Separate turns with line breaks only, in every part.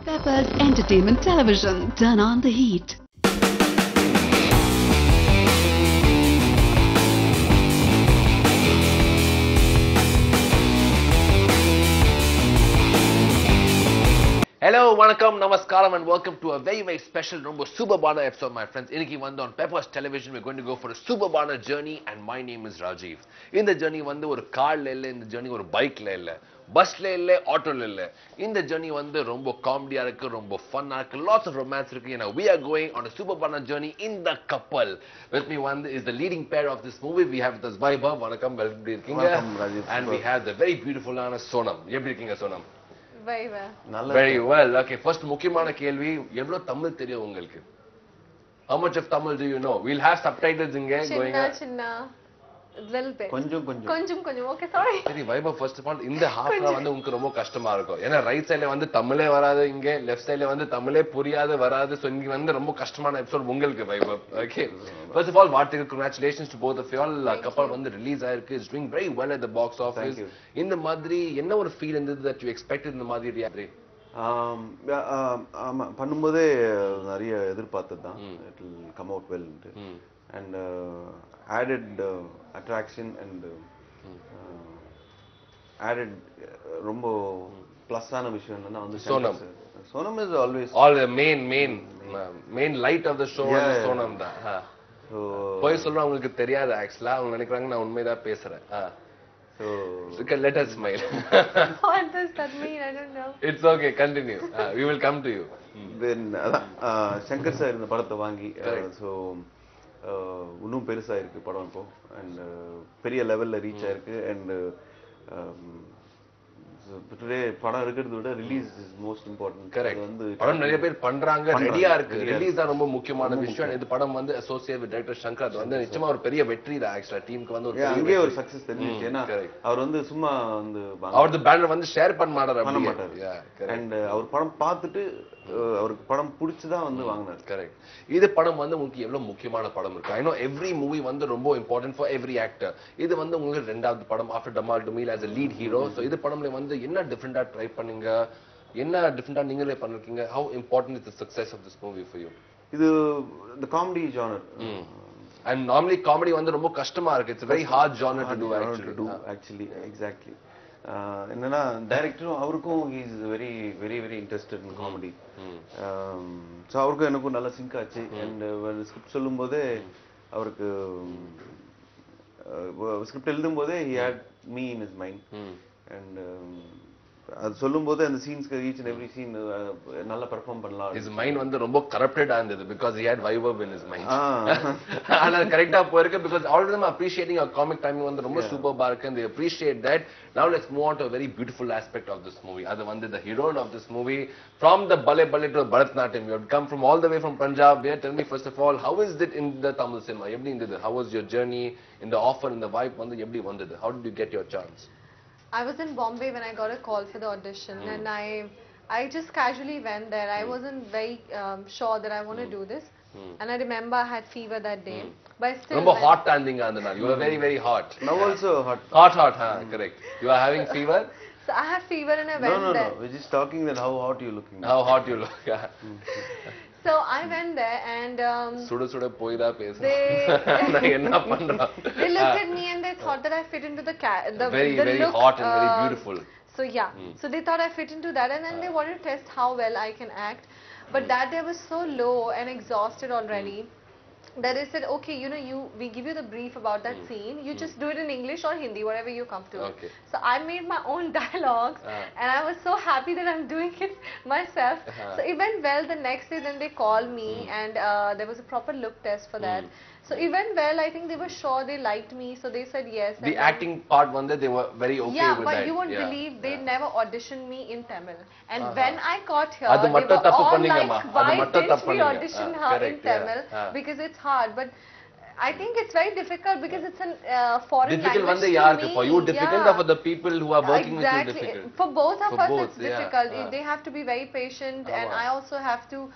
Peppers Entertainment Television. Turn on the heat.
Hello, vanakkam, namaskaram and welcome to a very special super banner episode, my friends. Iniki vandu on Peppers Television, we're going to go for a super banner journey and my name is Rajiv. In the journey vandu or car la illa, in the journey or bike la illa, bus la illa, auto la illa. In the journey vandu rombo comedy ah irukku, rombo fun ah irukku, lots of romance irukku. And we are going on a super banner journey in the couple. With me one is the leading pair of this movie. We have this Vaibhav, vanakkam, welcome Rajiv. And we have the very beautiful Ana Sonam. Eppadi irukkinga Sonam?
Very well.
Very well. Okay, first முக்கியமான கேள்வி, எவ்வளவு தமிழ் தெரியும் உங்களுக்கு? How much of Tamil do you know? We'll have subtitles இங்க going on.
சின்ன little bit.
கொஞ்சம்.
Okay, sorry.
சரி, Vaibhav first of all இந்த ஹாஃப்ல வந்து உங்களுக்கு ரொம்ப கஷ்டமா இருக்கும். ஏன்னா ரைட் சைடுல வந்து தமிழே வராது, இங்க லெஃப்ட் சைடுல வந்து தமிழே புரியாது வராது. சோ இங்க வந்து ரொம்ப கஷ்டமான எபிசோட் உங்களுக்கு Vaibhav. Okay. First of all, hearty congratulations to both of you all. Couple வந்து ரிலீஸ் ஆயிருக்கு. It's doing very well at the box office. இந்த மாதிரி என்ன ஒரு ஃபீல் இருந்தது that you expected இந்த மாதிரி ரியாக்ட்?
ஆமா, பண்ணும்போதே நிறைய எதிர்பார்த்தது தான். It will come out well and added attraction and added ரொம்ப பிளஸ் ஆன விஷயம் என்னன்னா வந்து Sonam is always
all the main light of the show is Sonam தான். போய் சொல்றேன், உங்களுக்கு தெரியாது ஆக்சுவலா, அவங்க நினைக்கிறாங்க நான் உண்மைதான் பேசுறேன். So let us smile.
What does that mean? I don't know.
It's okay, continue. We will come to you.
Then Shankar sir இந்த படத்தை வாங்கி ஸோ இன்னும் பெருசா இருக்கு படம் இப்போ அண்ட் பெரிய லெவல்ல ரீச் ஆயிருக்கு அண்ட் டுடே படம் இருக்கிறத விட release is most important.
Correct. வந்து படம் நிறைய பேர் பண்றாங்க, ரெடியா இருக்கு. ரிலீஸ் தான் ரொம்ப முக்கியமான விஷயம். இந்த படம் வந்து அசோசியேட் வித் டைரக்டர் சங்கர், அது வந்து நிச்சயமா ஒரு பெரிய வெற்றி தான். ஆக்சுவலா டீமுக்கு வந்து ஒரு
அங்கே ஒரு சக்சஸ் தெரிஞ்சிச்சு. ஏன்னா அவர் வந்து சும்மா வந்து
அவரது பேனர் வந்து ஷேர் பண்ண மாட்டாரு.
அண்ட் அவர் படம் பார்த்துட்டு அவருக்கு படம் பிடிச்சுதான் வந்து வாங்கினார்.
கரெக்ட். இது படம் வந்து உங்களுக்கு எவ்வளவு முக்கியமான படம் இருக்கு. ஐ நோ எவ்ரி மூவி வந்து ரொம்ப இம்பார்ட்டன்ட் ஃபார் எவ்ரி ஆக்டர். இது வந்து உங்களுக்கு ரெண்டாவது படம் after Damaal Dumeel as a lead hero. So இது படம்ல வந்து என்ன டிஃப்ரெண்டா ட்ரை பண்ணீங்க, என்ன டிஃப்ரெண்டா நீங்களே பண்ணிருக்கீங்க? How important is the success of this movie for you?
இது the comedy genre
and normally comedy வந்து ரொம்ப கஷ்டமா இருக்கு. It's a very hard genre to do
actually. Exactly. என்னன்னா டைரக்டரும் அவருக்கும் he is very interested in comedy. So அவருக்கும் எனக்கும் நல்லா சிங்க் ஆச்சு. அண்ட் ஸ்கிரிப்ட் சொல்லும் போதே அவருக்கு ஸ்கிரிப்ட் எழுதும் போதே he had me in his mind. and அது சொல்லும் போது அந்த சீன்ஸ்க்கு ஈச் அண்ட் எவ்ரி சீன் நல்லா பெர்ஃபார்ம் பண்ணலாம்.
his mind வந்து ரொம்ப கரப்டடா இருந்தது because he had Vaibhav in his mind. ஆனா கரெக்ட்டா போயிருக்கு because all of them are appreciating our comic timing வந்து ரொம்ப சூப்பர்பா இருக்கு and they appreciate that. Now let's move on to a very beautiful aspect of this movie. அது வந்து the heroine of this movie from the ballet to Bharatanatyam. You have come from all the way from Punjab. Tell me first of all, how is it in the Tamil cinema? எப்படி இருந்தது? How was your journey in the offer, in the vibe வந்து எப்படி வந்தது? How did you get your chance?
I was in Bombay when I got a call for the audition and I just casually went there. I wasn't very sure that I want to do this. And I remember I had fever that day. But I still
ரொம்ப hot andinga andana. You were very hot.
Now also hot.
Hot, correct. You are having fever?
So I had fever and I went there.
No. We're just talking that how hot you looking.
How hot you look.
So I went there and
சுட போய் தான் பேசுறேன். நான் என்ன பண்றேன்?
They looked at me and they thought that I fit into the
very
look,
hot and very beautiful.
So yeah. So they thought I fit into that and then they wanted to test how well I can act. But that day I was so low and exhausted already that they said, okay, we give you the brief about that scene. You just do it in English or Hindi, whatever you come to.
Okay.
So I made my own dialogues and I was so happy that I'm doing it myself. So it went well. The next day then they called me and there was a proper look test for that. So it went well. I think they were sure they liked me, so they said yes.
The acting part one that they were very okay with that.
Yeah, but you won't believe they never auditioned me in Tamil. And when I got here, they were all like, why didn't we audition her in Tamil? Because it's hard. But I think it's very difficult because it's a foreign
difficult
language to me.
For you difficult or for the people who are working with you difficult?
For both of us it's difficult. They have to be very patient and I also have to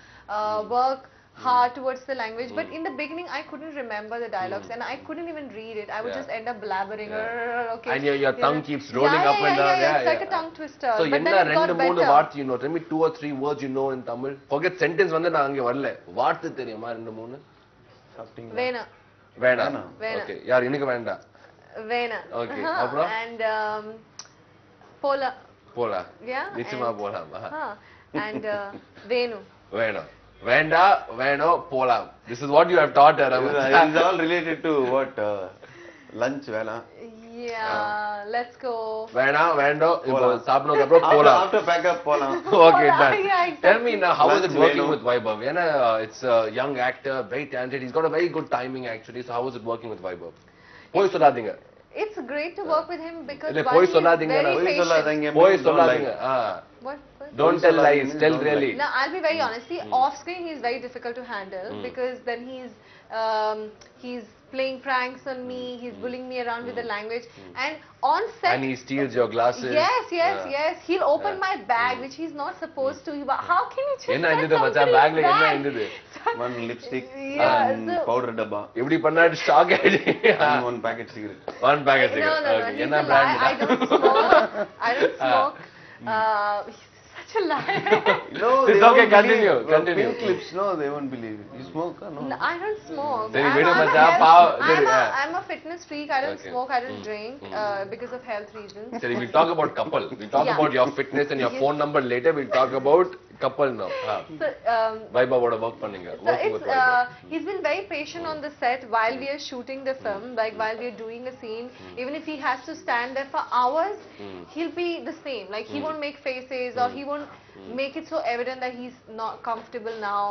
work hard towards the language. But in the beginning, I couldn't remember the dialogues and I couldn't even read it. I would just end up blabbering. Okay.
And your tongue keeps rolling up and down.
Yeah, it's like a tongue twister.
So
But then it got
மூணு
better.
வார்த்தை you know? Tell me 2 or 3 words you know in Tamil. Forget sentence வந்து நான் அங்க வரல. வார்த்தை தெரியுமா 2 3?
சாப்பிட்டீங்களா?
Vena.
வேணாம்.
வேணாம்.
Okay. யார் எனக்கு வேண்டாம்.
Vena.
Okay. அப்புறம்?
And Pola.
போலாம்.
Yeah.
நிச்சயமா போலாம்.
And Venu.
வேணும். வேண்டா வேணும் போலாம். This is what you have taught her.
It is all related to what lunch வேணாம்.
Yeah, let's go.
வேணாம் வேண்டோ இப்போ சாப்பிடுறதுக்கு அப்புறம் போலாம்.
After pack up போலாம்.
Okay, done.
Yeah, exactly.
Tell me now, how is it
Lunch
working
வேணும்.
with Vaibhav? ஏன்னா it's a young actor, very talented. He's got a very good timing actually. So how is it working with Vaibhav? போய் சொல்லாதீங்க.
It's great to work with him because
இல்ல
one,
போய்
he's
சொல்லாதீங்க.
very
போய்
patient.
சொல்லாதீங்க.
போய்
Don't
சொல்லாதீங்க.
lie.
What?
Don't tell lies, tell
Don't
really.
Now, I'll be very honest. See, off screen he's very difficult to handle because then he's playing pranks on me. He's bullying me around with the language, and on set.
And he steals your glasses.
Yes. He'll open my bag, which he's not supposed to. But how can you check
என்ன
that
இருந்தது மச்சான்
somebody's
பேக்ல என்ன
bag?
இருந்தது?
One lipstick
Yeah,
and
so-
powder dabba
எப்படி பண்ணாரு shock ஆயிடு.
and one packet cigarette.
One packet
No,
cigarette.
no.
Okay.
He's
என்ன
a liar. I
brand?
don't smoke. I don't smoke. He's such a liar.
No,
It's
they
okay,
won't
continue,
believe.
continue.
Pink lips, no, they won't believe it. You smoke or no?
No, I don't smoke.
சரி,
I'm
விடு
a
மச்சான்,
health-
பாவம். சரி,
I'm a fitness freak. I don't
Okay.
smoke. I don't drink because of health reasons.
Seri, we'll talk about couple. We'll talk
Yeah.
about your fitness and your phone number later. We'll talk about couple now.
So,
Vaibhav work பண்ணீங்க.
so
Working with
it's
Vaibhav.
he's been very patient on the set while we are shooting the film. Like while we are doing a scene, even if he has to stand there for hours, he'll be the same. Like he won't make faces or he won't make it so evident that he's not comfortable now.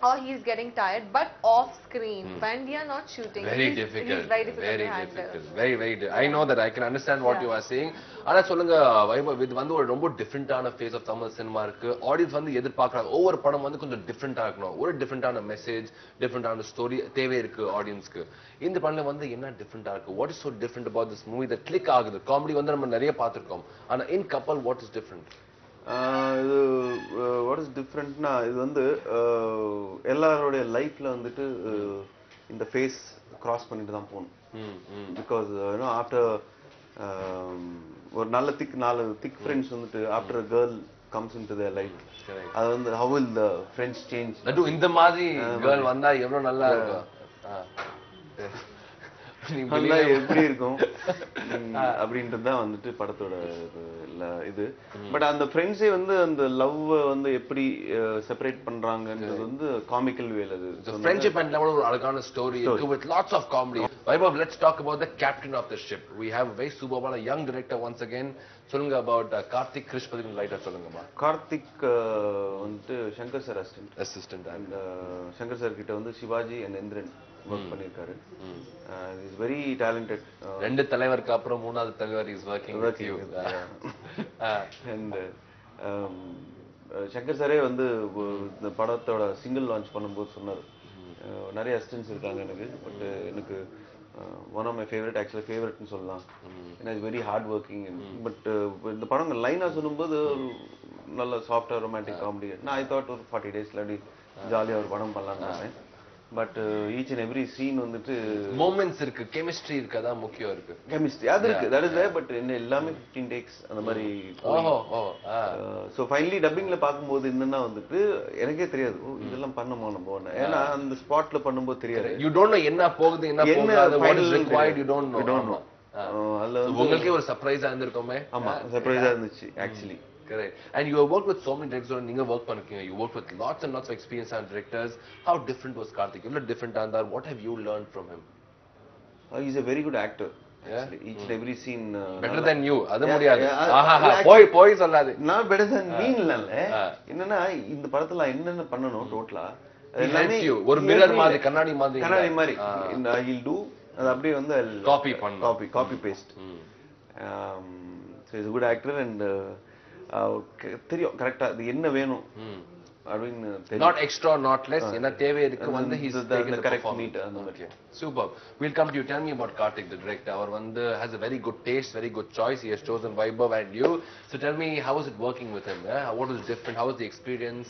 Or he's getting tired, but off screen when we are not shooting,
Very
he's
difficult.
very difficult
Very
to handle.
difficult. Very I know that I can understand what
Yeah.
you are saying. ஆனா சொல்லுங்க வைபவ், இது வந்து ஒரு ரொம்ப டிஃபரெண்டான face of Tamil cinema இருக்கு. Audience வந்து எதிர்பார்க்கறாங்க ஒவ்வொரு படம் வந்து கொஞ்சம் டிஃபரெண்டா இருக்கணும். ஒரு டிஃபரெண்டான மெசேஜ், டிஃபரெண்டான ஸ்டோரி தேவை இருக்கு ஆடியன்ஸ்க்கு. இந்த படத்துல வந்து என்ன டிஃபரெண்டா இருக்கு? What is so different about this movie that click ஆகுது? காமெடி வந்து நம்ம நிறைய பார்த்திருக்கோம். ஆனா in couple what is different?
இது வாட் இஸ் டிஃப்ரெண்ட்னா இது வந்து எல்லாரோடைய லைஃப்ல வந்துட்டு இந்த ஃபேஸ் கிராஸ் பண்ணிட்டு தான் போகணும். பிகாஸ் ஆஃப்டர் ஒரு நாலு திக் ஃப்ரெண்ட்ஸ் வந்துட்டு after a girl comes into their life, அது வந்து how will the friends change.
அதுவும் இந்த மாதிரி கேர்ள் வந்தா எவ்வளவு நல்லா இருக்கும்.
நல்லா எப்படி இருக்கும் அப்படின்றது தான் வந்துட்டு படத்தோட இது. பட் அந்த ஃப்ரெண்ட்ஸே வந்து அந்த லவ் வந்து எப்படி செப்பரேட் பண்றாங்கன்றது வந்து காமிக்கல் வேல. அது
friendship and love ஒரு அழகான ஸ்டோரி இருக்கு with lots of comedy. Vaibhav, let's talk about the captain of the ship. We have a very superb young director once again. சொல்லுங்க about கார்த்திக் கிருஷ் பத்தி லைட்டா சொல்லுங்கமா.
கார்த்திக் வந்து Shankar sir assistant and Shankar sir கிட்ட வந்து சிவாஜி அண்ட் இந்திரன் ஒர்க் பண்ணிருக்காரு. Is very talented.
ரெண்டு தலைவருக்கு அப்புறம் மூணாவது தலைவர் is working with you.
And Shankar சாரே வந்து இந்த படத்தோட சிங்கிள் லான்ச் பண்ணும்போது சொன்னார், நிறைய அசிஸ்டன்ட்ஸ் இருக்காங்க எனக்கு, பட் எனக்கு one of my favourite, actually ஃபேவரட்னு சொல்லலாம். ஏன்னா is very hard working. But இந்த படம் லைனாக சொல்லும்போது நல்ல சாஃப்டாக ரொமான்டிக் காமெடி. நான் ஐ தாட் ஒரு 40 daysல அப்படி ஜாலியாக ஒரு படம் பண்ணலான்னு. But each and every scene வந்துட்டு
மொமெண்ட்ஸ் இருக்கு, கெமிஸ்ட்ரி இருக்கு, அதான் முக்கியம் இருக்கு.
கெமிஸ்ட்ரி அது இருக்கு, தட் இஸ் தேர். பட் என்ன எல்லாமே 15 takes அந்த மாதிரி. ஸோ ஃபைனலி டப்பிங்ல பார்க்கும்போது என்னன்னா வந்துட்டு எனக்கே தெரியாது, ஓ இதெல்லாம் பண்ணமா நம்ம. ஏன்னா அந்த ஸ்பாட்ல பண்ணும்போது தெரியாது.
யூ டோன்ட் நோ என்ன போகுது என்ன போகாது, what is required you don't know.
அதுல
உங்களுக்கே ஒரு சர்ப்ரைஸா இருந்திருக்குமே.
ஆமா, சர்ப்ரைஸா இருந்துச்சு actually.
Correct. And you have worked with so many directors. நீங்க work பண்ணிருக்கீங்க. You worked with lots and lots of experienced directors. How different was Karthik? What different and what have you learned from him?
He's a very good actor. Actually, each and every scene
Better than you. அது முடியாது.
yeah,
போய் சொல்லாது.
Not better than me இல்ல. என்னன்னா இந்த படத்துல என்னென்ன பண்ணனும் டோட்டலா
எல்லாமே ஒரு மிரர் மாதிரி, கண்ணாடி மாதிரி.
He'll do அது அப்படியே வந்து copy paste. So he's a good actor and தெரியும் கரெக்ட்டா இது என்ன வேணும் அப்படின்னு தெரியும்.
Not extra, not less. என்ன தேவை இருக்கு வந்து he's taken the
correct
performance.
meet அந்த மாதிரி.
Super. We'll come to you. Tell me about Karthik, the director. அவர் வந்து has a very good taste, very good choice. He has chosen Vaibhav and you. So tell me, how is it working with him? What was different? How was the experience?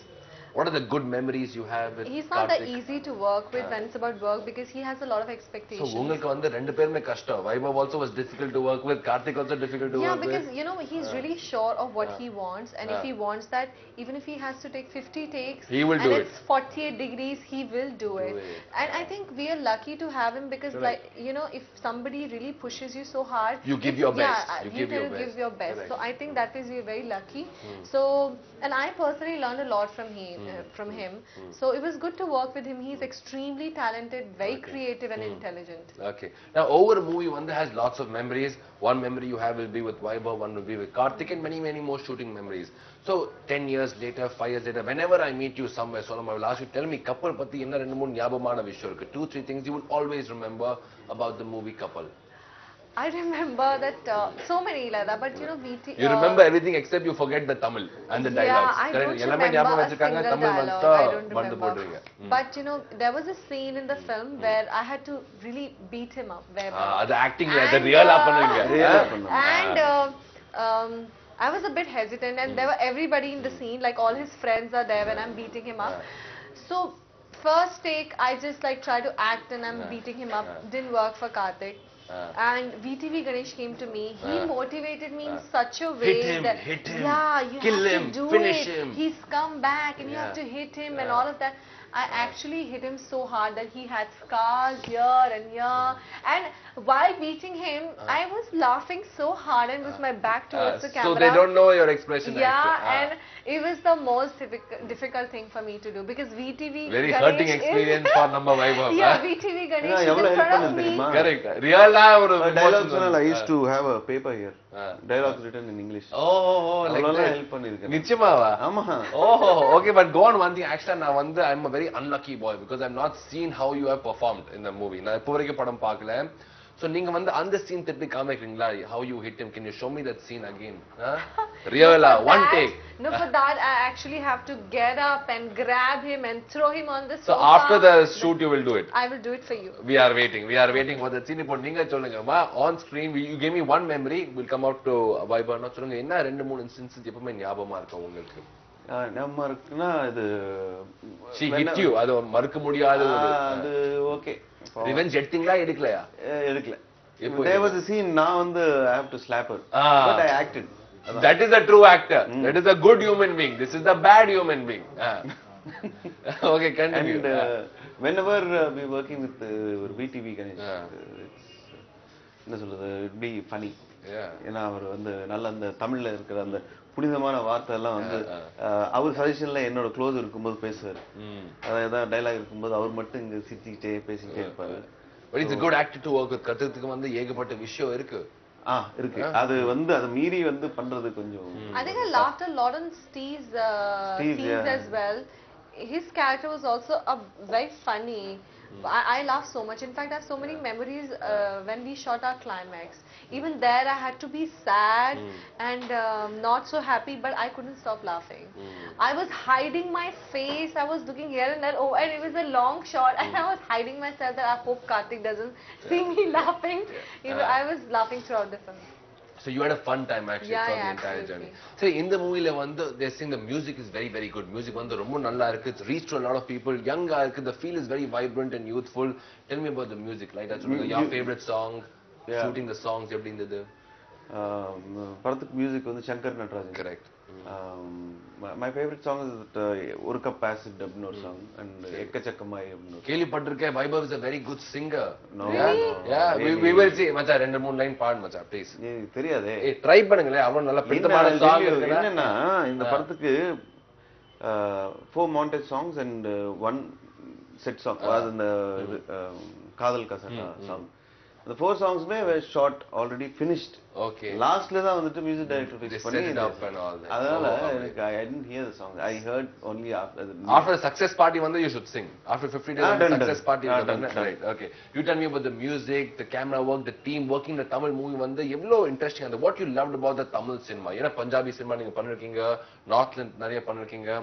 what are the good memories you have with
He's not that
Karthik?
easy to work with when it's about work because he has a lot of
So
expectations.
உங்களுக்கு வந்து ரெண்டு பேருமே கஷ்டம். Vaibhav also was difficult to work with. Karthik also difficult to
Yeah,
work
because
with.
you know he's really sure of what he wants, and if he wants that, even if he has to take 50 takes,
He will
and
do
it's 48 degrees, he will do it. And I think we are lucky to have him because, like, you know, if somebody really pushes you so hard,
You give your best.
Yeah,
You
you
give your
tend to give
best.
your best.
Correct.
So I think that is we're very lucky. So, and I personally learned a lot from him. So it was good to work with him. He's extremely talented, very creative, and intelligent.
Okay. Now, over a movie, one that has lots of memories. One memory you have will be with Vaibhav, one will be with Karthik, and many, many more shooting memories. So, 10 years later, 5 years later, whenever I meet you somewhere, Solam, I will ask you, tell me, couple patti enna rendu moonu nyabamana vishayam irukku? 2-3 things you will always remember about the movie Couple.
I remember that so many like that, but you know,
You remember everything except you forget the Tamil and the dialogues.
Yeah, I don't
எல்லாமே
remember
ஞாபகம்
a
வச்சிருக்காங்க,
single
Tamil
dialogue.
மட்டும்
I don't
மறந்து
remember.
போடுறீங்க.
But you know, there was a scene in the film where I had to really beat him up.
அது ஆக்டிங்ல அது ரியலா பண்ணுவீங்க.
And I was a bit hesitant, and there were everybody in the scene, like all his friends are there when I'm beating him up. So first take, I just like try to act and I'm beating him up. Didn't work for Karthik. And VTV Ganesh came to me. He motivated me in such a way that
hit him,
yeah, you
kill
have
him,
to do
finish
it.
him.
He's come back and you have to hit him and all of that. I actually hit him so hard that he had scars here and here. And while beating him, I was laughing so hard and with my back towards the camera.
So they don't know your expression.
Yeah, and it was the most difficult thing for me to do because VTV
Very
Ganesh
hurting experience for நம்ம Vaibhav.
Yeah, VTV Ganesh is
எவ்வளவு
in
help
front of
பண்ணது
me.
தெரியுமா?
Correct. ரியலா ஒரு
dialogues I used to have a paper here. Dialogues written in English.
like
அவ்வளவு
that.
help பண்ணிருக்கேன்.
நிச்சயமாவா?
ஆமா.
Oh, okay, but go on one thing. Actually, நான் வந்து I'm a very unlucky boy because I've not seen how you have performed in the movie. நான் இப்போ வரைக்கும் படம் பார்க்கல. So நீங்க வந்து அந்த scene திருப்பி காமிக்கிறீங்களா? How you hit him? Can you show me that scene again? Real one take.
No, for that I actually have to get up and grab him and throw him on the sofa.
So after the shoot you will do it.
I will do it for you.
We are waiting for that scene. இப்போ நீங்க சொல்லுங்கம்மா on screen you gave me one memory. We'll come out to Vaibhav. நான் சொல்லுங்க என்ன 2-3 instances எப்பவுமே ஞாபகமா இருக்கும் உங்களுக்கு?
நம்ம இருக்குன்னா இது
She hit you. அது மறக்க முடியாத ஒரு
அது ஓகே.
ரிவெஞ்ச் எடுத்தீங்களா எடுக்கலையா?
எடுக்கல. There was a scene நான் வந்து I have to slap her. But I acted.
That is a true actor. That is a good human being. This is the bad human being. Okay, continue.
And whenever we working with VTV Ganesh, it's என்ன சொல்றது, it be funny. ஏன்னா அவர் வந்து நல்ல அந்த தமிழ்ல இருக்கிற அந்த புனிதமான வார்த்தை எல்லாம் வந்து அவர் சஜஷன்ல என்னோட க்ளோஸ் இருக்கும்போது பேசுவார். அதாவது டைலாக் இருக்கும்போது அவர் மட்டும் இங்க சிரிச்சுக்கிட்டே பேசிக்கிட்டே இருப்பாரு.
But it's a good actor to work with. கத்துக்கிறதுக்கு வந்து ஏகப்பட்ட விஷயம் இருக்கு.
இருக்கு. அது வந்து அதை மீறி வந்து பண்றது கொஞ்சம்.
I think I laughed a lot on Steve's scenes as well. His character was also very funny. I laughed so much. In fact, I have so many memories when we shot our climax. Even there, I had to be sad and not so happy, but I couldn't stop laughing. I was hiding my face. I was looking here and there. Oh, and it was a long shot, and I was hiding myself. That I hope Karthik doesn't see me laughing. I was laughing throughout the film.
So you had a fun time actually throughout the entire journey. So in the movie வந்து they saying the music is very very good. Music வந்து ரொம்ப நல்லா இருக்கு. It's reached to a lot of people. Young இருக்கு. The feel is very vibrant and youthful. Tell me about the music. Like that's your favorite song. Shooting the songs எப்படி இருந்தது?
படத்துக்கு music வந்து Shankar Natarajan.
Correct.
My favorite song is ஒரு cup acid அப்படின ஒரு song and எக்கச்சக்கமாய் அப்படின.
கேள்விப்பட்டிருக்கேன். Vaibhav is a very good singer.
No.
Yeah, we will see. மச்சான் 2-3 line பாடு மச்சான் please.
தெரியாதே.
ட்ரை பண்ணுங்களே. அவன் நல்ல பிடித்தமான சாங் இருக்கு.
என்னன்னா இந்த படத்துக்கு 4 montage songs and 1 set song. அது இந்த காதல் கசடா song. The 4 songs were shot already finished.
Okay.
Lastல தான் வந்துட்டு மியூசிக் டைரக்டர் ஃபிக்ஸ் பண்ணி அதனால எனக்கு I didn't hear the song. I heard only
after the success party வந்து you should sing. After 50 days of success party right. Okay. You tell me about the music, the camera work, the team working the Tamil movie வந்து எவ்வளவு interesting அந்த what you loved about the Tamil cinema. ஏன்னா Punjabi cinema நீங்க பண்ணிருக்கீங்க, நார்த்ல நிறைய பண்ணிருக்கீங்க.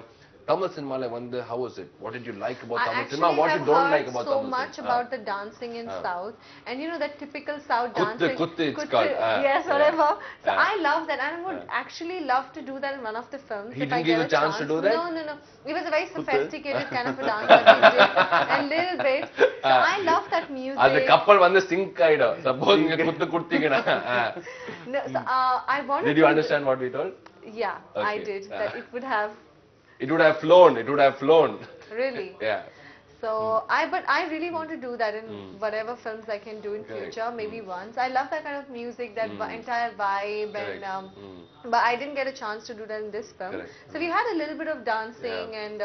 Tamil cinema வந்து how was it? What did you like about
I
Tamil
actually
cinema? What you
have
don't
heard
like about
so
Tamil
much
cinema?
about the dancing in South, and you know that typical South
Kuttu,
dancing.
kuttu it's called.
Yes,
Yeah.
whatever. So
Yeah.
I love that, and I would actually love to do that in one of the films.
He
if
didn't
I
give
get
you a chance to do that?
No, no, no. It was a very sophisticated kind of a dance that we did, and little bit. So I love that music.
அந்த கப்பல் வந்து sink ஆயிடும். Suppose நீங்க குத்து குடுத்தீங்கன்னா.
No, so, I wanted
Did you
to
understand what we told?
Yeah, I
Okay.
did. That it would have
It would have flown. It would have flown.
really.
Yeah.
So but I really want to do that in whatever films I can do in
Correct.
future, maybe once. I love that kind of music, that entire vibe,
Correct.
and but I didn't get a chance to do that in this film.
Correct.
So we had a little bit of dancing, and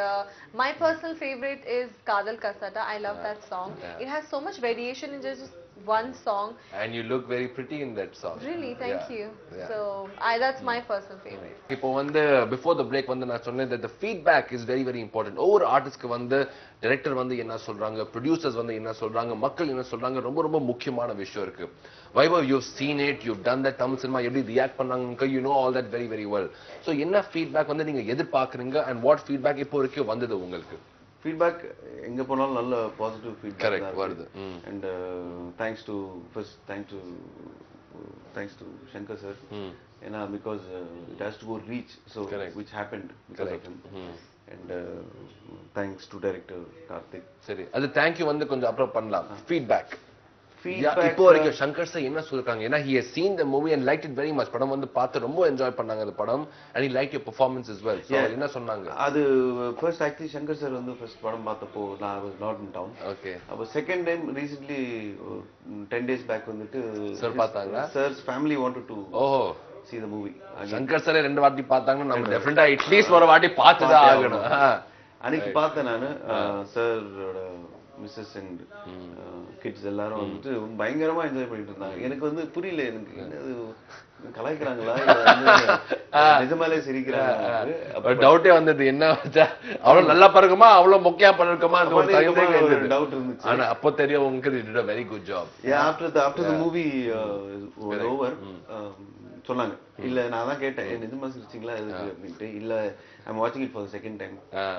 my personal favorite is Kadal Kasata. I love that song.
Yeah.
It has so much variation in just one song.
And you look very pretty in that song.
Really, thank
Yeah.
you.
Yeah.
So that's my personal favorite.
இப்போ வந்து before the break வந்து நான் சொன்னேன் that the feedback is very very important. ஒவ்வொரு ஆர்டிஸ்ட்க்கு வந்து director வந்து என்ன சொல்றாங்க, ப்ரொடியூசர்ஸ் வந்து என்ன சொல்றாங்க, மக்கள் என்ன சொல்றாங்க, ரொம்ப ரொம்ப முக்கியமான விஷயம் இருக்கு. Vaibhav, you've seen it, you've done that Tamil cinema, எப்படி ரியாக்ட் பண்ணாங்க, you know all that very very well. So என்ன feedback வந்து நீங்க எதிர்பார்க்கறீங்க and what feedback இப்போ வரைக்கும் வந்தது உங்களுக்கு?
ஃபீட்பேக் எங்க போனாலும் நல்ல பாசிட்டிவ் ஃபீட்பேக்
Correct, வருது.
And thanks to Shankar sir. ஏன்னா because it has to go reach, so which happened because of him. And thanks to director Karthik.
சரி, அது தேங்க் யூ வந்து கொஞ்சம் அப்புறம் பண்ணலாம். ஃபீட்பேக்
ஃபீட்பேக்
இப்போ வரைக்கும் சங்கர் சார் என்ன சொல்றாங்க? ஏன்னா he has seen the movie and liked it very much. படம் வந்து பார்த்து ரொம்ப என்ஜாய் பண்ணாங்க அந்த படம், and he liked your performance as well. So என்ன சொன்னாங்க?
அது ஃபர்ஸ்ட் ஆக்சுவலி சங்கர் சார் வந்து ஃபர்ஸ்ட் படம் பார்த்தப்போ நான் was not in town.
ஓகே.
அப்போ second time recently 10 days back வந்துட்டு
சார் பார்த்தாங்களா?
சார்ஸ் ஃபேமிலி வாண்டட் டு
ஓஹோ,
see the movie.
Shankar sir ரெண்டு வாட்டி பார்த்தாங்கன்னா நம்ம டெஃபினட்டா அட்லீஸ்ட் ஒரு வாட்டி பார்த்துதான் ஆகணும்.
அன்னைக்கு பார்த்தேன் நானு. சாரோட மிஸ்ஸஸ் அண்ட் கிட்ஸ் எல்லாரும் வந்துட்டு பயங்கரமா என்ஜாய் பண்ணிட்டு இருந்தாங்க. எனக்கு வந்து புரியல, எனக்கு என்னது கலாய்க்கிறாங்களா நிஜமாலே சிரிக்கிறாங்க.
டவுட்டே வந்தது, என்ன அவ்வளவு நல்லா பறக்குமா அவ்வளவு மொக்கையா பறக்குமா
டவுட் இருந்துச்சு.
ஆனா அப்போ தெரியும் உங்களுக்கு you did a very good job.
after the movie was over, சொன்னாங்க. இல்ல நான் தான் கேட்டேன், நிஜமா சிரிச்சிங்களா எதுக்கு அப்படின்ட்டு. இல்ல I'm watching it for the second time,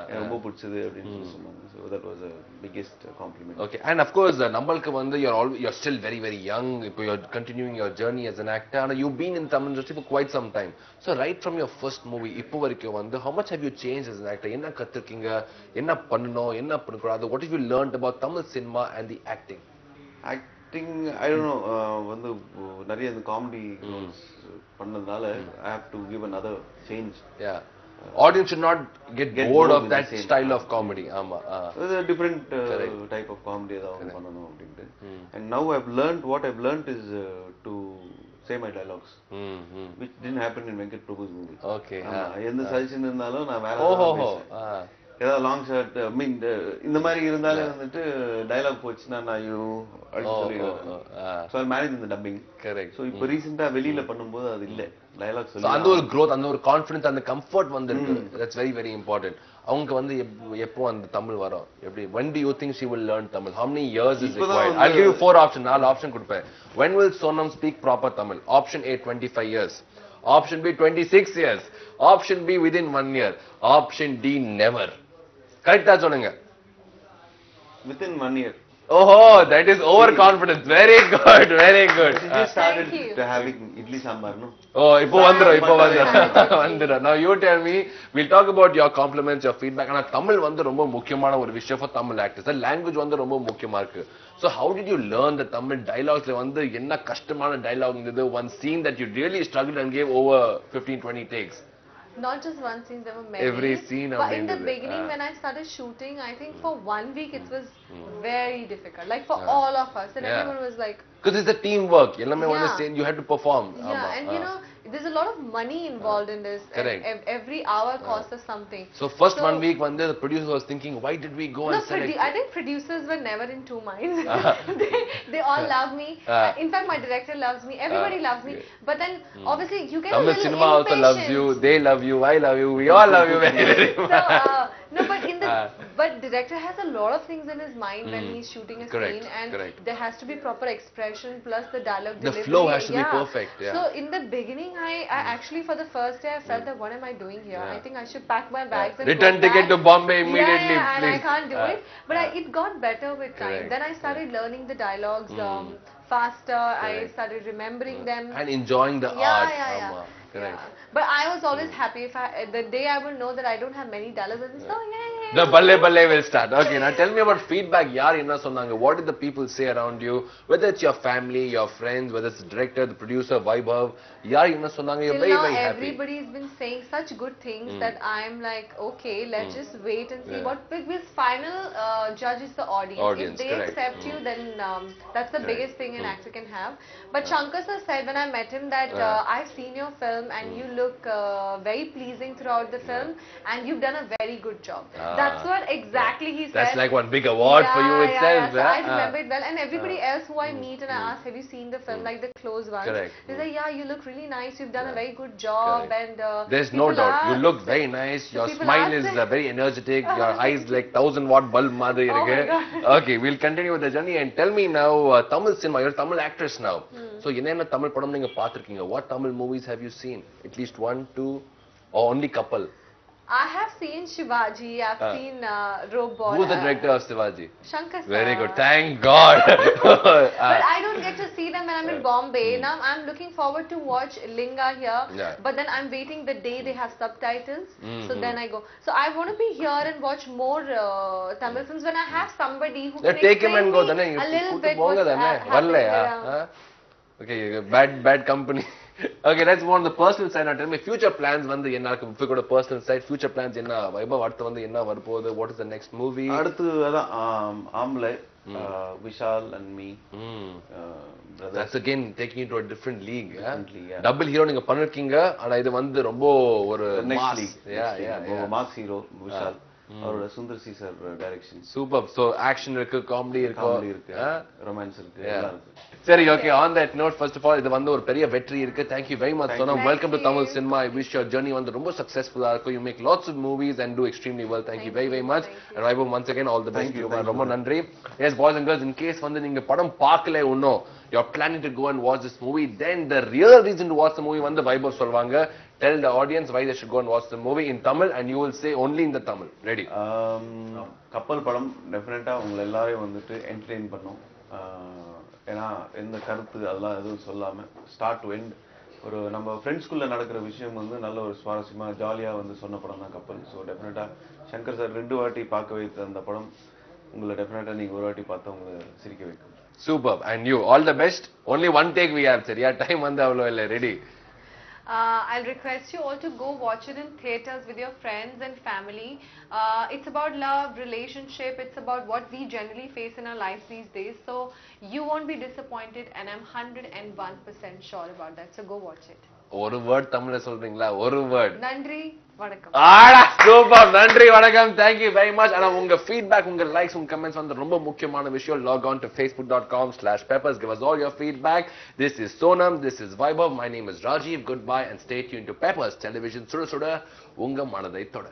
எனக்கு ரொம்ப பிடிச்சது அப்படின்னு சொன்னாங்க. So that was a biggest compliment.
Okay, and of course நம்மளுக்கு வந்து you're still very very young. இப்போ you're continuing your journey as an actor, and you've been in Tamil industry for quite some time. So right from your first movie இப்போ வரைக்கும் வந்து how much have you changed as an actor? என்ன கத்துக்கிங்க, என்ன பண்ணணும், என்ன பண்ணக்கூடாது, what have you learned about Tamil cinema and the acting?
Acting, I don't know, வந்து நிறைய இந்த காமெடி பண்ணதுனால I have to give another change.
Yeah. Audience should not get bored of that style of comedy. ஆமா.
It's a different type of comedy ஏதாவது பண்ணணும் அப்படின்ட்டு. And now what I've learned is to say my dialogues, which didn't happen in Venkat Prabhu's movie.
Okay.
எந்த suggestion இருந்தாலும் நான் வேற ஏதாவது ஏதாவது லாங் ஷாட் மீன் இந்த மாதிரி இருந்தாலும் வந்துட்டு டயலாக் போச்சுன்னா நான் மேனேஜ் இந்த டப்பிங்.
கரெக்ட்.
ஸோ இப்போ ரீசெண்டா வெளியில பண்ணும்போது அது இல்ல டயலாக் சொல்லி
அந்த ஒரு growth, அந்த ஒரு கான்ஃபிடன்ஸ், அந்த கம்ஃபர்ட் வந்திருக்கு. That's very very important. அவங்க வந்து எப்போ அந்த தமிழ் வரும், எப்படி when do you think she will learn Tamil? How many years is required? I'll give you 4 options. 4 option கொடுப்பேன். When will Sonam speak proper Tamil? Option A 25 years. Option B 26 years. Option B within 1 year. Option D never. கரெக்ட்டா சொல்லுங்க.
Within 1 year.
Oh, that is overconfidence. Very good, very good.
She just started having idli sambar, no?
Oh, இப்போ வந்துரும். Now you tell me, we'll talk about your compliments, your feedback. ஆனா தமிழ் வந்து ரொம்ப முக்கியமான ஒரு விஷயம் for Tamil actors. The language வந்து ரொம்ப முக்கியமா இருக்கு. So how did you learn the Tamil dialogues? வந்து என்ன கஷ்டமான dialogue இருந்தது? One scene that you really struggled and gave over 15-20 takes.
Not just one scene, there were many.
Every scene.
But in the beginning, when I started shooting, I think for 1 week it was very difficult. Like for all of us, and everyone was like.
Because it's a teamwork. எல்லாமே வந்து சேர்ந்து you had to perform.
Yeah, and you know, there's a lot of money involved in this.
Correct.
Every hour costs us something.
So first 1 week when the producer was thinking, why did we go and select?
I think producers were never in two minds. they all love me. In fact, my director loves me. Everybody loves me. But then obviously you get
Tamil
a little
cinema also loves you. They love you. I love you. We all love you very very much.
No, but But director has a lot of things in his mind when he's shooting a
Correct,
scene, and
correct.
there has to be proper expression plus the dialogue
The
delivery.
flow has to be
Yeah.
perfect, yeah.
So in the beginning, I actually for the first day I felt that what am I doing here?
Yeah.
I think I should pack my bags and
Return
go
ticket
back.
to Bombay immediately,
Yeah, and I
please.
can't do it. But it got better with time.
Correct,
Then I started learning the dialogues faster. I
Correct.
started remembering them.
And enjoying the
Yeah,
art.
yeah, yeah.
Amma. Correct.
Yeah. But I was always happy if the day I will know that I don't have many dollars, and so yay.
The balle balle will start. Okay, now tell me about feedback. Yaar enna sonnanga? What did the people say around you? Whether it's your family, your friends, whether it's the director, the producer, Vaibhav. Yaar enna sonnanga? You're
Till
very,
now,
very happy.
everybody's been saying such good things that I'm like, okay, let's just wait and see
Yeah.
what. Because final judge is the audience.
Audience,
If they
correct.
accept you, then that's the
Correct.
biggest thing an actor can have. But Shankar sir said when I met him that I've seen your film and you look very pleasing throughout the film, and you've done a very good job. That's what exactly he said.
That's like one big award for you itself.
So
yeah?
I remember it well, and everybody else who I meet and I ask, have you seen the film, like the close ones?
Correct.
They say, yeah, you look really nice. You've done a very good job,
Correct.
and
There's no
people
doubt. You
ask-
look very nice. Your
people
smile
ask
is
that-
very energetic. Your eyes like 1000-watt bulb madri
Oh my
irukku.
God.
Okay, we'll continue with the journey and tell me now, Tamil cinema. You're a Tamil actress now. So, என்னென்ன தமிழ் படம் நீங்க பார்த்திருக்கீங்க? What Tamil movies have you seen? At least one, two, or only couple?
I have seen Shivaji. I've seen Robot.
Who's the director of Shivaji?
Shankar sir.
Very good. Thank God.
But I don't get to see them when I'm in Bombay. Now I'm looking forward to watch Linga here.
Yeah.
But then I'm waiting the day they have subtitles. So then I go. So I want to be here and watch more Tamil films when I have somebody who can
Take him and
explain
go.
me
Then
a little bit
போங்க
what's
தானே
happening
வரலையா?
around.
Okay, bad company. Okay, let's go on the personal side. Now tell me future plans வந்து என்ன இருக்கு? If you got a personal side, future plans என்ன? வைபவ் அடுத்து வந்து என்ன வரப்போகுது? What is the next movie?
அடுத்து அதான் ஆம்லை Vishal and me
That's again taking you to a different league.
Different league, yeah.
Double hero நீங்க பண்ணிருக்கீங்க. ஆனா இது வந்து ரொம்ப ஒரு
நெக்ஸ்ட்
mass.
லீக்
Yeah.
மாஸ் ஹீரோ விஷால் அவரோட Sundar C sir direction
Super. So action இருக்கு, comedy இருக்கு.
காமெடி இருக்கு ரொமான்ஸ் இருக்கு எல்லாம் இருக்கு
சரி, okay, on that note, first of all, இது வந்து ஒரு பெரிய வெற்றி இருக்கு. Thank you very much, Sonam. Welcome to Tamil cinema. I wish your journey வந்து ரொம்ப successful-ஆ இருக்கும். You make lots of movies and do extremely well. Thank you very much. And Vaibhav, once again, all the best to you. ரொம்ப நன்றி. Yes, boys and girls, in case வந்து நீங்க படம் பார்க்கல இன்னும், you're planning to go and watch this movie, then the real reason to watch the movie வந்து Vaibhav சொல்வாங்க. Tell the audience why they should go and watch the movie in Tamil, and you will say only in the Tamil. Ready?
கப்பல் படம் டெஃபினட்டா உங்களை எல்லாரையும் வந்துட்டு entertain பண்ணும். ஏன்னா எந்த கருத்து அதெல்லாம் எதுவும் சொல்லாம ஸ்டார்ட் டு எண்ட் ஒரு நம்ம ஃப்ரெண்ட்ஸ்குள்ள நடக்கிற விஷயம் வந்து நல்ல ஒரு சுவாரஸ்யமா ஜாலியா வந்து சொன்ன படம் தான் கப்பல். ஸோ டெஃபினட்டா சங்கர் சார் 2 வாட்டி பார்க்க வைத்த அந்த படம் உங்களை டெஃபினட்டா நீங்க ஒரு வாட்டி பார்த்தா உங்களை சிரிக்க வைக்கும்.
Superb. And you, all the best. Only one take we have, sir. Yeah, time வந்து அவ்வளோ இல்லை. Ready?
I'll request you all to go watch it in theaters with your friends and family. It's about love, relationship. It's about what we generally face in our lives these days. So you won't be disappointed, and I'm 101% sure about that. So go watch it.
ஒரு word தமிழ்ல சொல்றீங்களா? ஒரு word.
Nandri, vanakkam.
ஆடா super. நன்றி, வணக்கம். Thank you very much. ஆனா உங்க feedback, உங்க likes, உங்க comments வந்து ரொம்ப முக்கியமான விஷயம். Log on to facebook.com/peppers. Give us all your feedback. This is Sonam. This is Vaibhav. My name is Rajiv. Goodbye and stay tuned to Peppers Television. சுட சுட உங்க மனதை தொட.